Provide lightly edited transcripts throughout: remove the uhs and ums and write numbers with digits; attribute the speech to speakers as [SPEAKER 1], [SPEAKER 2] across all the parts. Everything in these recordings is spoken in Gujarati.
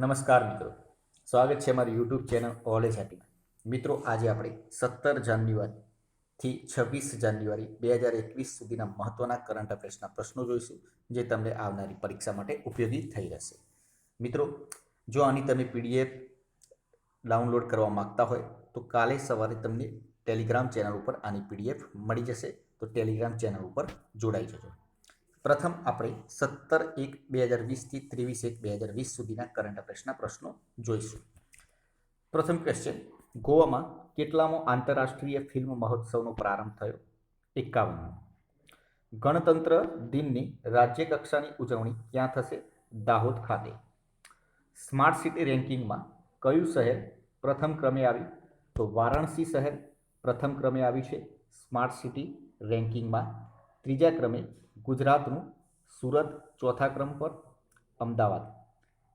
[SPEAKER 1] નમસ્કાર મિત્રો, સ્વાગત છે અમારી યુટ્યુબ ચેનલ ઓલેજ હેપીમાં. મિત્રો, આજે આપણે 17 જાન્યુઆરીથી 26 જાન્યુઆરી 2021 સુધીના મહત્ત્વના કરંટ અફેર્સના પ્રશ્નો જોઈશું, જે તમને આવનારી પરીક્ષા માટે ઉપયોગી થઈ રહેશે. મિત્રો, જો આની તમે પીડીએફ ડાઉનલોડ કરવા માગતા હોય તો કાલે સવારે તમને ટેલિગ્રામ ચેનલ ઉપર આની પીડીએફ મળી જશે, તો ટેલિગ્રામ ચેનલ ઉપર જોડાઈ જજો. પ્રથમ આપણે 17/1/2020થી 23/1/2020 સુધીના કરંટ અફેર્સના પ્રશ્નો જોઈશું. પ્રથમ ક્વેશ્ચન: ગોવામાં કેટલામો આંતરરાષ્ટ્રીય ફિલ્મ મહોત્સવનો પ્રારંભ થયો? 51મો. ગણતંત્ર દિનની રાજ્ય કક્ષાની ઉજવણી ક્યાં થશે? દાહોદ ખાતે. સ્માર્ટ સિટી રેન્કિંગમાં કયું શહેર પ્રથમ ક્રમે આવ્યું? તો વારાણસી શહેર પ્રથમ ક્રમે આવ્યું છે સ્માર્ટ સિટી રેન્કિંગમાં. ત્રીજા ક્રમે ગુજરાતનું સુરત, ચોથા ક્રમ પર અમદાવાદ.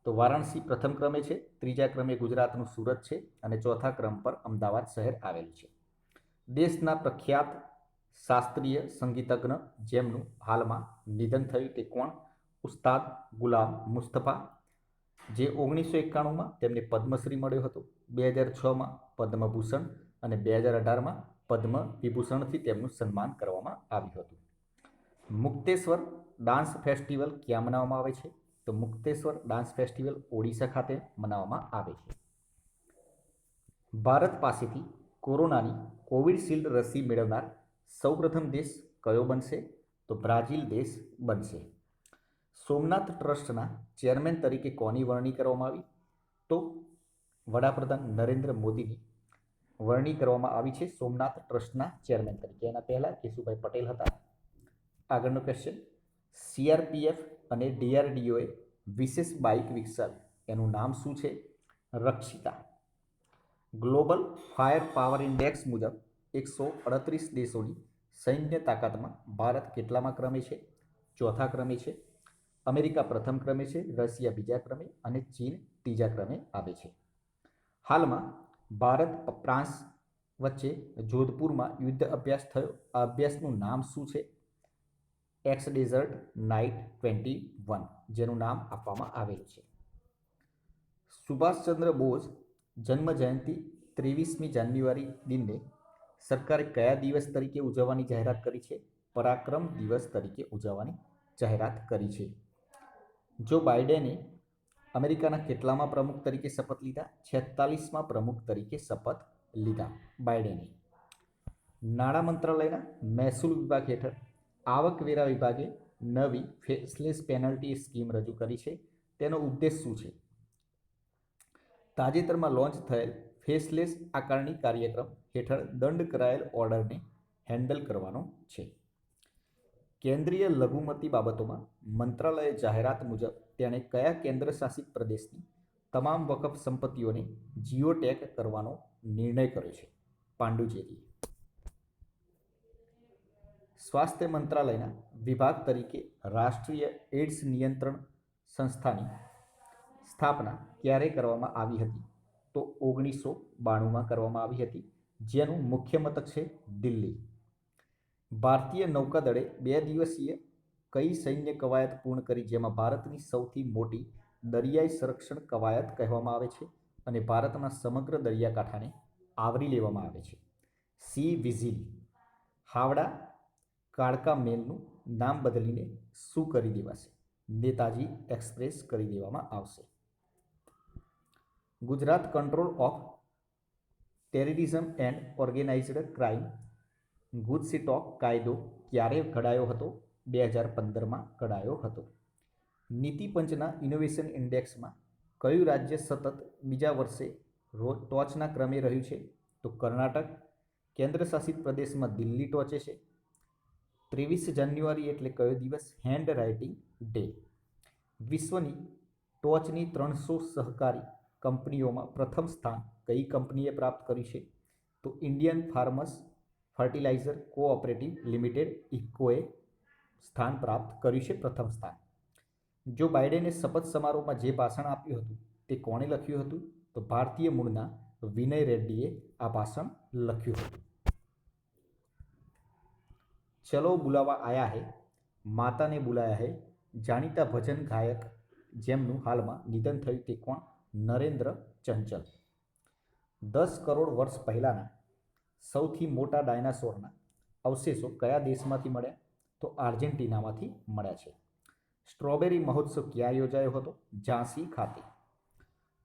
[SPEAKER 1] તો વારાણસી પ્રથમ ક્રમે છે, ત્રીજા ક્રમે ગુજરાતનું સુરત છે અને ચોથા ક્રમ પર અમદાવાદ શહેર આવેલું છે. દેશના પ્રખ્યાત શાસ્ત્રીય સંગીતજ્ઞ જેમનું હાલમાં નિધન થયું તે કોણ? ઉસ્તાદ ગુલામ મુસ્તફા, જે 1991માં તેમને પદ્મશ્રી મળ્યો હતો, 2006માં પદ્મભૂષણ અને 2018માં પદ્મ વિભૂષણથી તેમનું સન્માન કરવામાં આવ્યું હતું. મુક્તેશ્વર ડાન્સ ફેસ્ટિવલ ક્યાં મનાવવામાં આવે છે? તો મુક્તેશ્વર ડાન્સ ફેસ્ટિવલ ઓડિશા ખાતે મનાવવામાં આવે છે. ભારત પાસેથી કોરોનાની કોવિડશિલ્ડ રસી મેળવનાર સૌપ્રથમ દેશ કયો બનશે? તો બ્રાઝિલ દેશ બનશે. સોમનાથ ટ્રસ્ટના ચેરમેન તરીકે કોની વરણી કરવામાં આવી? તો વડાપ્રધાન નરેન્દ્ર મોદીની વરણી કરવામાં આવી છે સોમનાથ ટ્રસ્ટના ચેરમેન તરીકે. એના પહેલાં કેશુભાઈ પટેલ હતા. આગળનો ક્વેશ્ચન: સીઆરપીએફ અને ડીઆરડીઓએ વિશેષ બાઇક વિકસાવી, એનું નામ શું છે? Rakshita. Global fire power index મુજબ 138 દેશોની સૈન્ય તાકાતમાં ભારત કેટલામાં ક્રમે છે? ચોથા ક્રમે છે. અમેરિકા પ્રથમ ક્રમે છે, રશિયા બીજા ક્રમે અને ચીન ત્રીજા ક્રમે આવે છે. હાલમાં ભારત ફ્રાન્સ વચ્ચે જોધપુરમાં યુદ્ધ અભ્યાસ થયો. આ અભ્યાસનું નામ શું છે? એક્સ ડેઝર્ટ નાઇટ 21, જેનું નામ આપવામાં આવેલું છે. સુભાષચંદ્ર બોઝ જન્મ જયંતિ 23મી જાન્યુઆરી દિનને સરકારે કયા દિવસ તરીકે ઉજવવાની જાહેરાત કરી છે? પરાક્રમ દિવસ તરીકે ઉજવવાની જાહેરાત કરી છે. જો બાઇડેને અમેરિકાના કેટલામાં પ્રમુખ તરીકે શપથ લીધા? 46મા પ્રમુખ તરીકે શપથ લીધા બાઇડેને. નાણાં મંત્રાલયના મહેસૂલ વિભાગ હેઠળ આવકવેરા વિભાગે નવી ફેસલેસ પેનલ્ટી સ્કીમ રજૂ કરી છે. તેનો ઉદ્દેશ શું છે? તાજેતરમાં લોન્ચ થયેલ ફેસલેસ આકારણી કાર્યક્રમ હેઠળ દંડ કરાયેલ ઓર્ડરને હેન્ડલ કરવાનો છે. કેન્દ્રીય લઘુમતી બાબતોમાં મંત્રાલયે જાહેરાત મુજબ તેણે કયા કેન્દ્ર શાસિત પ્રદેશની તમામ વકફ સંપત્તિઓને જીઓટેગ કરવાનો નિર્ણય કર્યો છે? પાંડુચેરી. સ્વાસ્થ્ય મંત્રાલયના વિભાગ તરીકે રાષ્ટ્રીય એઇડ્સ નિયંત્રણ સંસ્થાની સ્થાપના ક્યારે કરવામાં આવી હતી? તો 1992માં કરવામાં આવી હતી, જેનું મુખ્ય મથક છે દિલ્હી. ભારતીય નૌકાદળે 2 દિવસીય કઈ સૈન્ય કવાયત પૂર્ણ કરી, જેમાં ભારતની સૌથી મોટી દરિયાઈ સંરક્ષણ કવાયત કહેવામાં આવે છે અને ભારતના સમગ્ર દરિયાકાંઠાને આવરી લેવામાં આવે છે? C vigil. હાવડા કાળકા મેલનું નામ બદલીને શું કરી દેવાશે? નેતાજી એક્સપ્રેસ કરી દેવામાં આવશે. Gujarat control of terrorism and organised crime GUJCTOC કાયદો ક્યારે ઘડાયો હતો? 2015માં ઘડાયો હતો. નીતિપંચના ઇનોવેશન ઇન્ડેક્સમાં કયું રાજ્ય સતત બીજા વર્ષે ટોચના ક્રમે રહ્યું છે? તો કર્ણાટક. કેન્દ્રશાસિત પ્રદેશમાં દિલ્હી ટોચે છે. 23 જાન્યુઆરી એટલે કયો દિવસ? Hand writing day. વિશ્વની ટોચની 300 સહકારી કંપનીઓમાં પ્રથમ સ્થાન કઈ કંપનીએ પ્રાપ્ત કર્યું છે? તો Indian farmers fertiliser cooperative limited ઇફકોએ સ્થાન પ્રાપ્ત કર્યું છે, પ્રથમ સ્થાન. જો બાઇડેને શપથ સમારોહમાં જે ભાષણ આપ્યું હતું તે કોણે લખ્યું હતું? તો ભારતીય મૂળના વિનય રેડ્ડીએ આ ભાષણ લખ્યું હતું. ચલો બુલાવા આયા હૈ, માતાને બુલાયા હૈ જાણીતા ભજન ગાયક જેમનું હાલમાં નિધન થયું તે કોણ? નરેન્દ્ર ચંચલ. 10 કરોડ વર્ષ પહેલાંના સૌથી મોટા ડાયનાસોરના અવશેષો કયા દેશમાંથી મળ્યા? તો આર્જેન્ટિનામાંથી મળ્યા છે. સ્ટ્રોબેરી મહોત્સવ ક્યાં યોજાયો હતો? ઝાંસી ખાતે.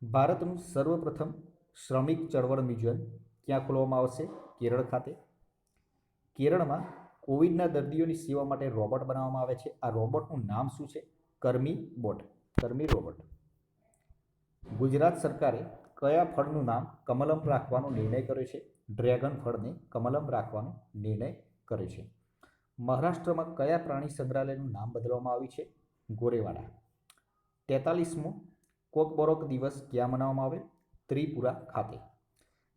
[SPEAKER 1] ભારતનું સર્વપ્રથમ શ્રમિક ચળવળ મ્યુઝિયમ ક્યાં ખોલવામાં આવશે? કેરળ ખાતે. કેરળમાં કોવિડના દર્દીઓની સેવા માટે રોબોટ બનાવવામાં આવે છે. આ રોબોટનું નામ શું છે? કર્મી બોટ, કર્મી રોબોટ. ગુજરાત સરકારે કયા ફળનું નામ કમલમ રાખવાનો નિર્ણય કર્યો છે? ડ્રેગન ફળને કમલમ રાખવાનો નિર્ણય કર્યો છે. મહારાષ્ટ્રમાં કયા પ્રાણી સંગ્રહાલયનું નામ બદલવામાં આવ્યું છે? ગોરેવાડા. 43મો કોકબોરોક દિવસ ક્યાં મનાવવામાં આવે? ત્રિપુરા ખાતે.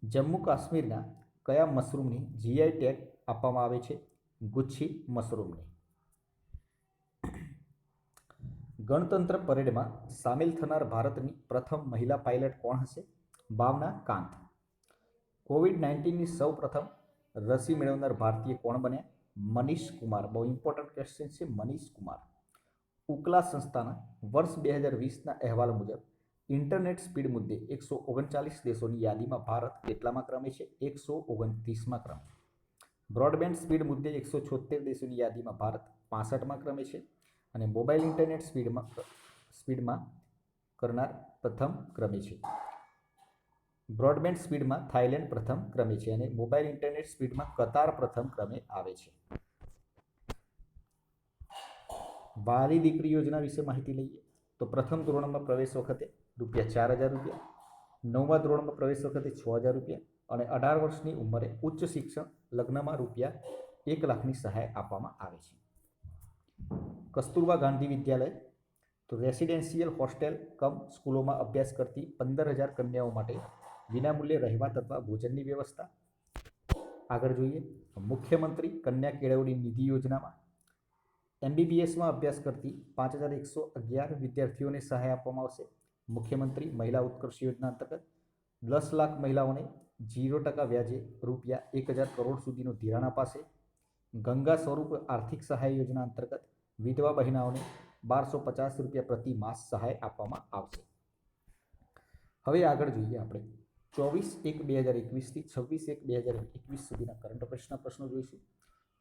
[SPEAKER 1] જમ્મુ કાશ્મીરના કયા મશરૂમને જીઆઈ ટેગ આપવામાં આવે છે? ગુચ્છી મશરૂમને. ગણતંત્ર પરેડમાં સામેલ થનાર ભારતની પ્રથમ મહિલા પાયલટ કોણ હશે? ભાવના કાંત. કોવિડ-19ની સૌ પ્રથમ રસી મેળવનાર ભારતીય કોણ બન્યા? મનીષ કુમાર. બહુ ઇમ્પોર્ટન્ટ ક્વેશ્ચન છે, મનીષ કુમાર. ઉકલા સંસ્થાના વર્ષ 2020ના અહેવાલ મુજબ ઇન્ટરનેટ સ્પીડ મુદ્દે 139 દેશોની યાદીમાં ભારત કેટલામાં ક્રમે છે? 129મા ક્રમે. બ્રોડબેન્ડ સ્પીડ મુદ્દે 176 દેશોની યાદીમાં ભારત 65મા ક્રમે છે. અને મોબાઈલ ઇન્ટરનેટ સ્પીડમાં કરનાર પ્રથમ ક્રમે છે. બ્રોડબેન્ડ સ્પીડમાં થાઇલેન્ડ પ્રથમ ક્રમે છે અને મોબાઈલ ઇન્ટરનેટ સ્પીડમાં કતાર પ્રથમ ક્રમે આવે છે. વહાલી દીકરી યોજના વિશે માહિતી લઈએ તો પ્રથમ ધોરણમાં પ્રવેશ વખતે ₹4,000, 9મા ધોરણમાં પ્રવેશ વખતે ₹6,000 અને 18 વર્ષની ઉંમરે ઉચ્ચ શિક્ષણ લગ્નમાં ₹1,00,000ની સહાય આપવામાં આવે છે. કસ્તુરબા ગાંધી વિદ્યાલય તો રેસિડેન્શિયલ હોસ્ટેલ કમ સ્કૂલોમાં અભ્યાસ કરતી 15,000 કન્યાઓ માટે વિનામૂલ્યે રહેવા તથા ભોજનની વ્યવસ્થા. આગળ જોઈએ મુખ્યમંત્રી કન્યા કેળવણી નિધિ યોજનામાં MBBSમાં અભ્યાસ કરતી 5,111 વિદ્યાર્થીઓને સહાય આપવામાં આવશે. મુખ્યમંત્રી મહિલા ઉત્કર્ષ યોજના અંતર્ગત 10 લાખ મહિલાઓને 0% વ્યાજે ₹1,000 કરોડ સુધીનું ધિરાણ અપાશે. ગંગા સ્વરૂપ આર્થિક સહાય યોજના અંતર્ગત વિધવા બહેનોને ₹1,250 પ્રતિ માસ સહાય આપવામાં આવશે. હવે આગળ જોઈએ આપણે 24/1/2021 થી 26/1/2021 સુધીના કરંટ અફેર્સના પ્રશ્નો જોઈશું.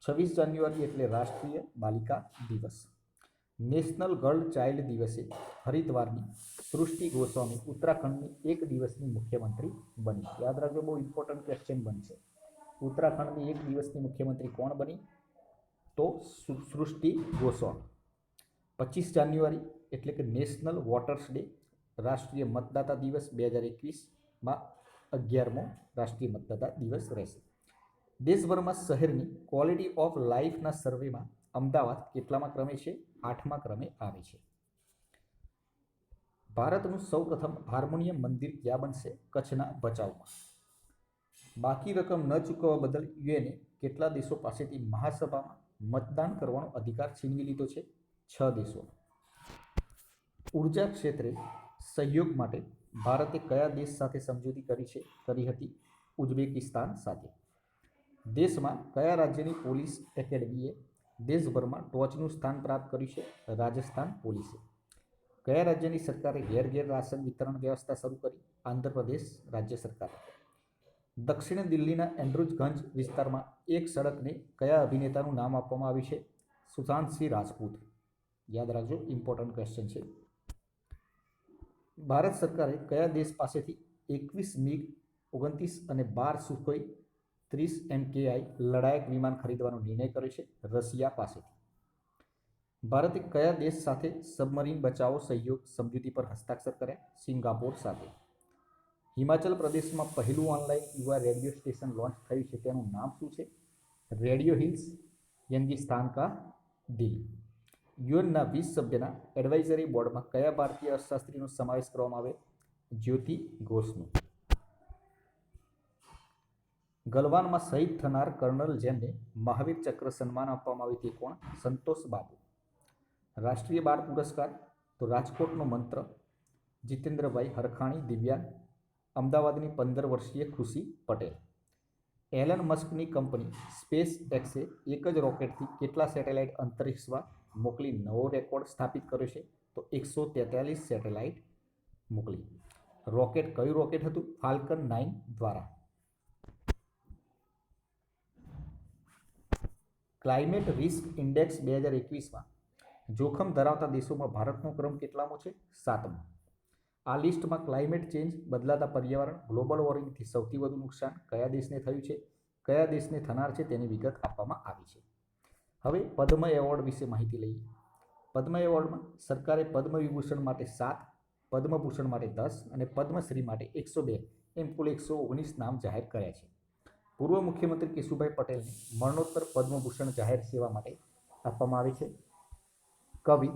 [SPEAKER 1] 26 જાન્યુઆરી એટલે રાષ્ટ્રીય બાલિકા દિવસ. નેશનલ ગર્લ ચાઇલ્ડ દિવસે હરિદ્વારની સૃષ્ટિ ગોસ્વામી ઉત્તરાખંડની એક દિવસની મુખ્યમંત્રી બની. યાદ રાખજો, બહુ ઇમ્પોર્ટન્ટ ક્વેશ્ચન બનશે. ઉત્તરાખંડની એક દિવસની મુખ્યમંત્રી કોણ બની? તો સૃષ્ટિ ગોસ્વામી. 25 જાન્યુઆરી એટલે કે નેશનલ વોટર્સ ડે, રાષ્ટ્રીય મતદાતા દિવસ 2021માં 11મો રાષ્ટ્રીય મતદાતા દિવસ રહેશે. દેશભરમાં શહેરની ક્વોલિટી ઓફ લાઈફના સર્વેમાં અમદાવાદ કેટલામાં ક્રમે છે? 8મા ક્રમે આવે છે. ભારતનું સૌપ્રથમ હાર્મોનિયમ મંદિર ક્યાં બનશે? કચ્છના ભચાઉમાં. બાકી રકમ ન ચૂકવવા બદલ યુએને કેટલા દેશો પાસેથી મહાસભામાં મતદાન કરવાનો અધિકાર છીનવી લીધો છે? 6 દેશો. ઉર્જા ક્ષેત્રે સહયોગ માટે ભારતે કયા દેશ સાથે સમજૂતી કરી હતી? ઉઝબેકિસ્તાન સાથે. દેશમાં કયા રાજ્યની પોલીસ એકેડમીએ દેશભરમાં ટોચનું સ્થાન પ્રાપ્ત કર્યું છે? રાજસ્થાન પોલીસે. કયા રાજ્યની સરકારે ઘેર ઘેર રાશન વિતરણ વ્યવસ્થા શરૂ કરી? આંધ્રપ્રદેશ રાજ્ય સરકાર. દક્ષિણ દિલ્હીના એન્ડ્રુજગંજ વિસ્તારમાં એક સડકને કયા અભિનેતાનું નામ આપવામાં આવ્યું છે? સુશાંત સિંહ રાજપૂત. યાદ રાખજો, ઇમ્પોર્ટન્ટ ક્વેશ્ચન છે. ભારત સરકારે કયા દેશ પાસેથી 21 MiG-29 અને 12 સુખોઈ 30 MKI લડાયક વિમાન ખરીદવાનો નિર્ણય કર્યો છે? રશિયા પાસેથી. ભારતે કયા દેશ સાથે સબમરીન બચાવો સહયોગ સમજૂતી પર હસ્તાક્ષર કર્યા? સિંગાપોર સાથે. હિમાચલ પ્રદેશમાં પહેલું ઓનલાઈન યુવા રેડિયો સ્ટેશન લોન્ચ થયું છે, તેનું નામ શું છે? રેડિયો હિલ્સ યંગિસ્તાન કા દિલ. યુએનના 20 સભ્યના એડવાઇઝરી બોર્ડમાં કયા ભારતીય અર્થશાસ્ત્રીનો સમાવેશ કરવામાં આવે? જ્યોતિ ઘોષનો. ગલવાનમાં શહીદ થનાર કર્નલ જેમને મહાવીર ચક્ર સન્માન આપવામાં આવ્યું તે કોણ? સંતોષ બાબુ. રાષ્ટ્રીય બાળ પુરસ્કાર તો રાજકોટનો મંત્ર જીતેન્દ્રભાઈ હરખાણી દિવ્યાંગ. અમદાવાદની 15 વર્ષીય ખુશી પટેલ. એલન મસ્કની કંપની સ્પેસ એક્સે એક જ રોકેટથી કેટલા સેટેલાઇટ અંતરિક્ષમાં મોકલી નવો રેકોર્ડ સ્થાપિત કર્યો છે? તો 143 સેટેલાઇટ મોકલી. રોકેટ કયું રોકેટ હતું? ફાલ્કન 9 દ્વારા. ક્લાઇમેટ રિસ્ક ઇન્ડેક્સ 2021માં જોખમ ધરાવતા દેશોમાં ભારતનો ક્રમ કેટલામો છે? 7મો. આ લિસ્ટમાં ક્લાઇમેટ ચેન્જ, બદલાતા પર્યાવરણ, ગ્લોબલ વોર્મિંગથી સૌથી વધુ નુકસાન કયા દેશને થયું છે, કયા દેશને થનાર છે તેની વિગત આપવામાં આવી છે. હવે પદ્મ એવોર્ડ વિશે માહિતી લઈએ. પદ્મ એવોર્ડમાં સરકારે પદ્મ વિભૂષણ માટે 7, પદ્મભૂષણ માટે 10 અને પદ્મશ્રી માટે 102 એમ કુલ 119 નામ જાહેર કર્યા છે. પૂર્વ મુખ્યમંત્રી કેશુભાઈ પટેલને મરણોત્તર પદ્મભૂષણ જાહેર સેવા માટે આપવામાં આવે છે. કવિ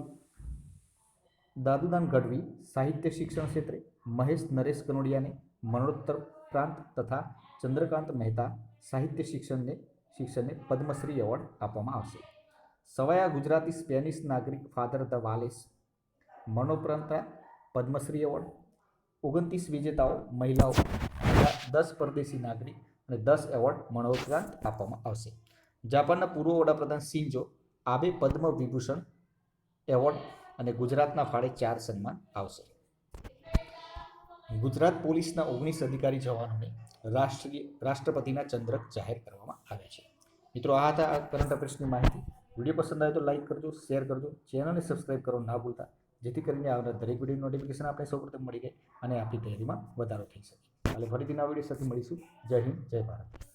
[SPEAKER 1] દાદુદાન ગઢવી સાહિત્ય શિક્ષણ ક્ષેત્રે, મહેશ નરેશ કનોડિયાને મરણોત્તર પ્રાંત તથા ચંદ્રકાંત મહેતા સાહિત્ય શિક્ષણને પદ્મશ્રી એવોર્ડ આપવામાં આવશે. સવાયા ગુજરાતી સ્પેનિશ નાગરિક ફાધર ધ વાલેસ મરણોપરાંત પદ્મશ્રી એવોર્ડ. 29 વિજેતાઓ મહિલાઓ, 10 પરદેશી નાગરિક અને 10 એવોર્ડ મરણોપરાંત આપવામાં આવશે. જાપાનના પૂર્વ વડાપ્રધાન Shinzo Abe Padma Vibhushan award અને ગુજરાતના ફાળે 4 સન્માન આવશે. ગુજરાત પોલીસના 19 અધિકારી જવાનોને રાષ્ટ્રપતિના ચંદ્રક જાહેર કરવામાં આવ્યા છે. મિત્રો, આ હતા કરંટ અફેર્સની માહિતી. વિડીયો પસંદ આવે તો લાઇક કરજો, શેર કરજો, ચેનલને સબસ્ક્રાઇબ કરવાનું ના ભૂલતા, જેથી કરીને આવનાર દરેક વિડીયો નોટિફિકેશન આપણે સૌપ્રથમ મળી જાય અને આપણી તૈયારીમાં વધારો થઈ શકે. એટલે ફરીથી નવા વિડીયો સાથે મળીશું. જય હિન્દ, જય ભારત.